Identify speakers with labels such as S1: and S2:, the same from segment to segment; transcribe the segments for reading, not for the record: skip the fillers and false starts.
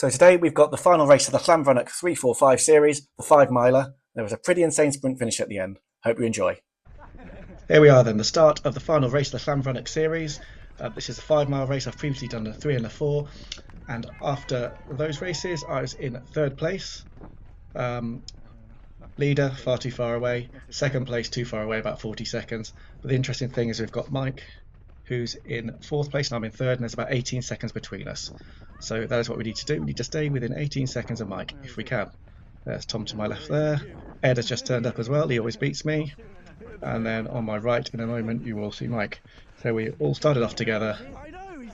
S1: So today we've got the final race of the LLanfrynach 345 series, the 5 miler. There was a pretty insane sprint finish at the end. Hope you enjoy. Here we are then, the start of the final race of the LLanfrynach series. This is a 5 mile race. I've previously done a 3 and a 4, and after those races I was in third place. Leader far too far away, second place too far away, about 40 seconds. But the interesting thing is we've got Mike, who's in fourth place, and I'm in third, and there's about 18 seconds between us. So that is what we need to do. We need to stay within 18 seconds of Mike, if we can. There's Tom to my left there. Ed has just turned up as well. He always beats me. And then on my right, in a moment, you will see Mike. So we all started off together,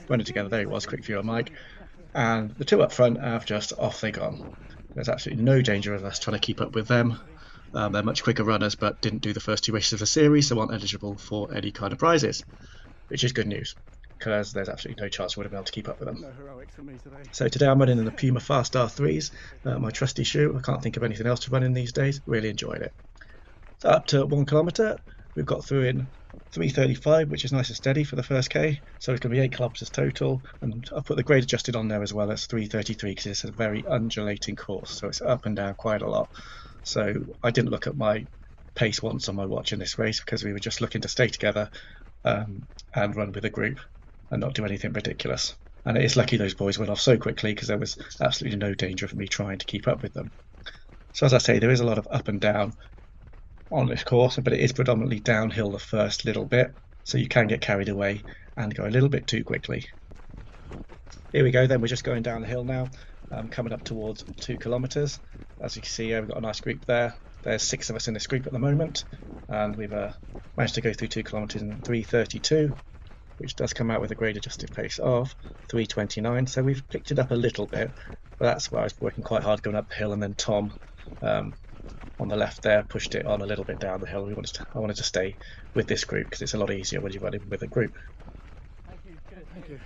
S1: running together. There he was, quick view of Mike. And the two up front have just off they gone. There's absolutely no danger of us trying to keep up with them. They're much quicker runners, but didn't do the first two races of the series, so aren't eligible for any kind of prizes, which is good news, because there's absolutely no chance we would have been able to keep up with them. So today I'm running in the Puma Fast R3s, my trusty shoe. I can't think of anything else to run in these days. Really enjoyed it. So up to 1 kilometre, we've got through in 3:35, which is nice and steady for the first K. So it's going to be 8 kilometres total, and I've put the grade adjusted on there as well. That's 3:33 because it's a very undulating course, so it's up and down quite a lot. So I didn't look at my pace once on my watch in this race because we were just looking to stay together and run with a group and not do anything ridiculous. And it is lucky those boys went off so quickly because there was absolutely no danger of me trying to keep up with them. So as I say, there is a lot of up and down on this course, but it is predominantly downhill the first little bit, so you can get carried away and go a little bit too quickly. Here we go then, we're just going down the hill now, coming up towards 2 kilometres. As you can see here, we've got a nice group there. There's 6 of us in this group at the moment, and we've managed to go through 2 kilometres in 3:32, which does come out with a grade adjusted pace of 3:29. So we've picked it up a little bit, but that's where I was working quite hard going up the hill, and then Tom on the left there pushed it on a little bit down the hill. I wanted to stay with this group because it's a lot easier when you're running with a group.
S2: Thank you. Good. Thank you.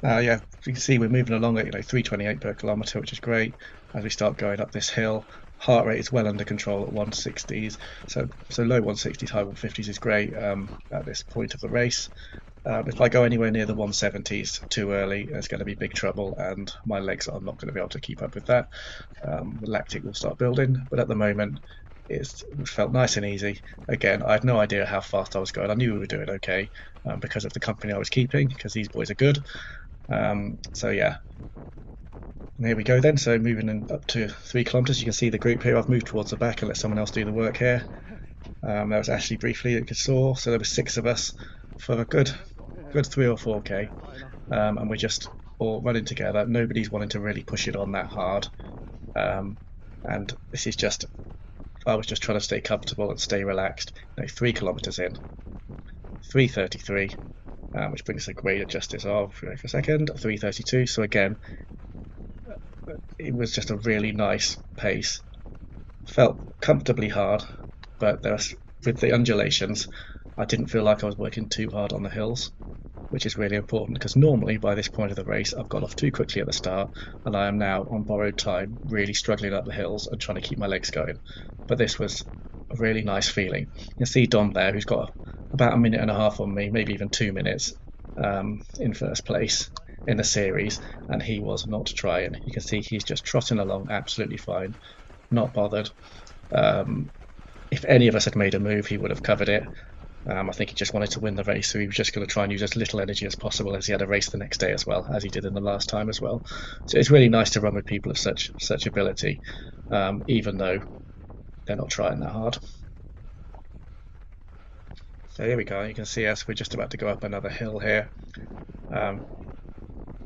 S1: Yeah, you can see we're moving along at 3:28 per kilometre, which is great. As we start going up this hill, heart rate is well under control at 160s, so low 160s, high 150s is great at this point of the race. If I go anywhere near the 170s too early, it's going to be big trouble, and my legs are not going to be able to keep up with that. The lactic will start building, but at the moment it felt nice and easy. Again, I had no idea how fast I was going. I knew we were doing okay because of the company I was keeping, because these boys are good. So yeah, and here we go then. So moving in up to 3 kilometres, you can see the group here. I've moved towards the back and let someone else do the work here. There was Ashley briefly that you saw, so there were 6 of us for a good 3 or 4k, and we're just all running together. Nobody's wanting to really push it on that hard, and this is just, I was just trying to stay comfortable and stay relaxed. 3 kilometres in, 3:33, which brings the grade adjusted of, for a second, 3:32. So again, it was just a really nice pace. Felt comfortably hard, but with the undulations, I didn't feel like I was working too hard on the hills, which is really important because normally by this point of the race I've got off too quickly at the start, and I am now on borrowed time really struggling up the hills and trying to keep my legs going. But this was a really nice feeling. You can see Dom there, who's got about 1.5 minutes on me, maybe even 2 minutes, in first place in the series, and he was not trying. You can see he's just trotting along absolutely fine, not bothered. If any of us had made a move, he would have covered it. I think he just wanted to win the race, so he was just going to try and use as little energy as possible, as he had a race the next day as well, as he did in the last time as well. So it's really nice to run with people of such ability, even though they're not trying that hard. So here we go, you can see us, we're just about to go up another hill here.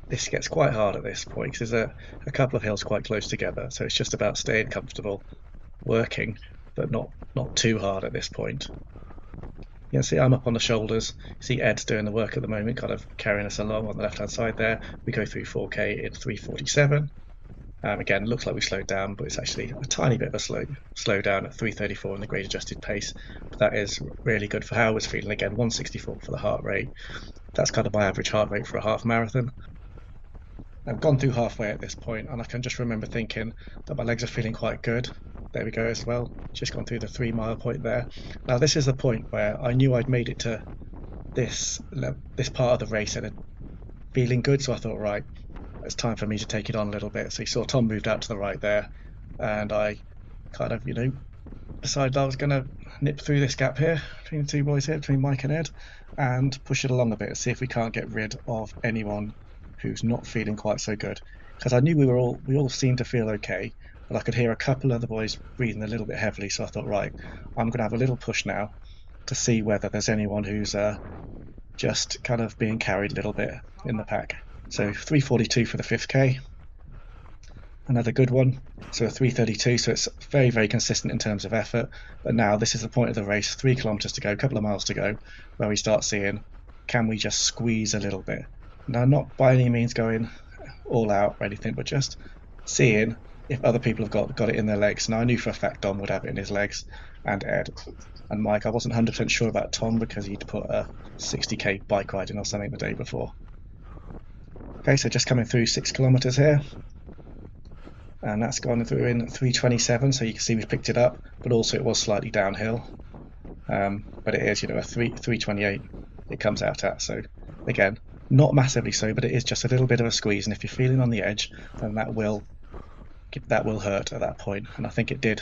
S1: This gets quite hard at this point because there's a couple of hills quite close together, so it's just about staying comfortable, working, but not too hard at this point. You can see I'm up on the shoulders. You see Ed's doing the work at the moment, kind of carrying us along on the left hand side there. We go through 4k in 3:47. Again, looks like we slowed down, but it's actually a tiny bit of a slow down at 3:34 in the grade adjusted pace. But that is really good for how I was feeling. Again, 164 for the heart rate. That's kind of my average heart rate for a half marathon. I've gone through halfway at this point, and I can just remember thinking that my legs are feeling quite good. There we go as well, just gone through the 3 mile point there. Now this is the point where I knew I'd made it to this part of the race and feeling good, so I thought, right, it's time for me to take it on a little bit. So you saw Tom moved out to the right there, and I kind of, decided I was going to nip through this gap here between the two boys here, between Mike and Ed, and push it along a bit and see if we can't get rid of anyone who's not feeling quite so good. Because I knew we all seemed to feel okay, but I could hear a couple of the boys breathing a little bit heavily. So I thought, right, I'm going to have a little push now to see whether there's anyone who's just kind of being carried a little bit in the pack. So 3:42 for the 5K. Another good one. So a 3:32, so it's very, very consistent in terms of effort. But now this is the point of the race, 3 kilometers to go, a couple of miles to go, where we start seeing, can we just squeeze a little bit? Now, not by any means going all out or anything, but just seeing if other people have got it in their legs. Now, I knew for a fact Dom would have it in his legs, and Ed and Mike. I wasn't 100% sure about Tom because he'd put a 60k bike riding or something the day before. Okay, so just coming through 6 kilometers here. And that's gone through in 3:27, so you can see we've picked it up, but also it was slightly downhill. But it is, a 3:28 it comes out at. So again, not massively so, but it is just a little bit of a squeeze. And if you're feeling on the edge, then that will hurt at that point. And I think it did.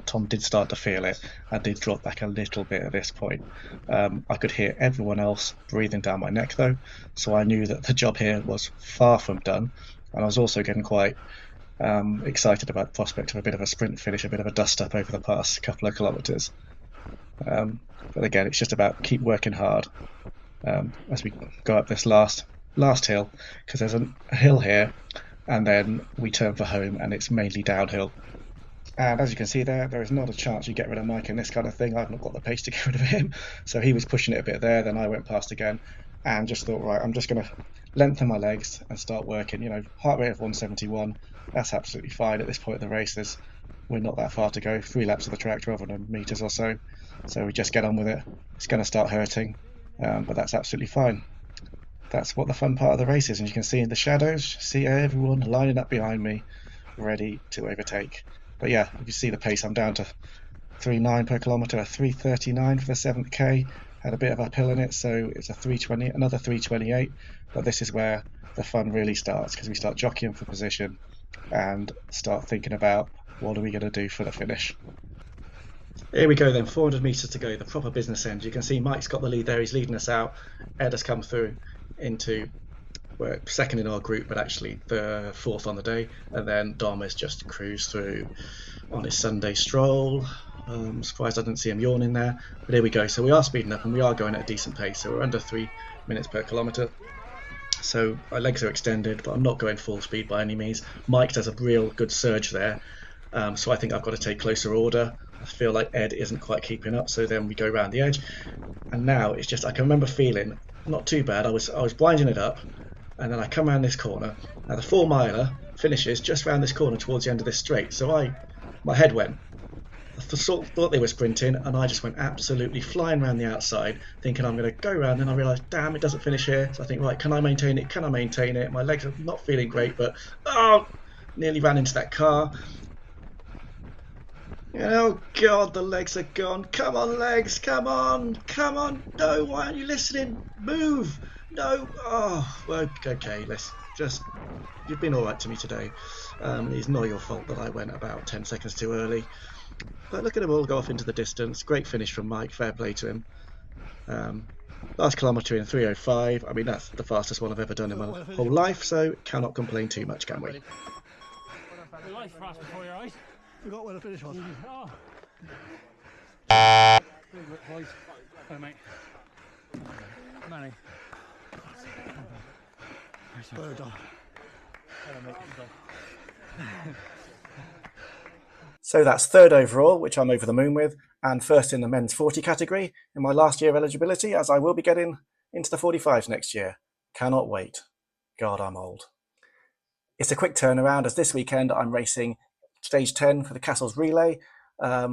S1: Tom did start to feel it. I did drop back a little bit at this point. I could hear everyone else breathing down my neck though, so I knew that the job here was far from done. And I was also getting quite excited about the prospect of a bit of a sprint finish, a bit of a dust up over the past couple of kilometres. But again, it's just about keep working hard as we go up this last hill, because there's a hill here and then we turn for home and it's mainly downhill. And as you can see there is not a chance you get rid of Mike in this kind of thing. I've not got the pace to get rid of him, so he was pushing it a bit there, then I went past again and just thought, right, I'm just going to lengthen my legs and start working. Heart rate of 171, that's absolutely fine at this point of the race. We're not that far to go, 3 laps of the track, 1200 metres or so we just get on with it. It's going to start hurting, but that's absolutely fine. That's what the fun part of the race is, and you can see in the shadows, see everyone lining up behind me ready to overtake. But yeah, you can see the pace, I'm down to 3.9 per kilometre, a 3:39 for the 7th K. Had a bit of uphill in it, so it's a 3:20, another 3:28. But this is where the fun really starts, because we start jockeying for position and start thinking about what are we going to do for the finish. Here we go then, 400 metres to go, the proper business end. You can see Mike's got the lead there, he's leading us out. Ed has come through into, we're second in our group, but actually the 4th on the day. And then Dom has just cruised through on his Sunday stroll. I'm surprised I didn't see him yawning there. But here we go, so we are speeding up and we are going at a decent pace. So we're under 3 minutes per kilometre. So my legs are extended, but I'm not going full speed by any means. Mike does a real good surge there. So I think I've got to take closer order. I feel like Ed isn't quite keeping up, so then we go around the edge. And now it's just, I can remember feeling not too bad. I was winding it up, and then I come around this corner. Now the 4 miler finishes just around this corner towards the end of this straight. So my head went. I thought they were sprinting, and I just went absolutely flying around the outside, thinking I'm going to go around. Then I realised, damn, it doesn't finish here. So I think, right, can I maintain it? Can I maintain it? My legs are not feeling great, but nearly ran into that car. Oh God, the legs are gone. Come on, legs, come on. No, why aren't you listening? Move. No. Oh, well, okay, you've been all right to me today. It's not your fault that I went about 10 seconds too early. But look at them all go off into the distance. Great finish from Mike, fair play to him. Last kilometre in 3:05. I mean, that's the fastest one I've ever done in my whole life, so cannot complain too much, can we?
S2: Life fast before your eyes.
S3: Forgot where the finish was.
S2: Oh. Big rip, boys. Hello, mate. Manny.
S3: Well done.
S2: Hello, mate.
S1: So that's 3rd overall, which I'm over the moon with, and 1st in the men's 40 category in my last year of eligibility, as I will be getting into the 45s next year. Cannot wait. God, I'm old. It's a quick turnaround, as this weekend I'm racing stage 10 for the Castles Relay. I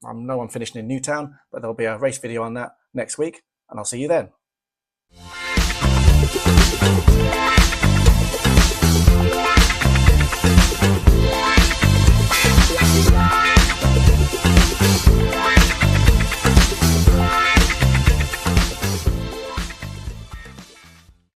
S1: know I'm finishing in Newtown, but there'll be a race video on that next week, and I'll see you then.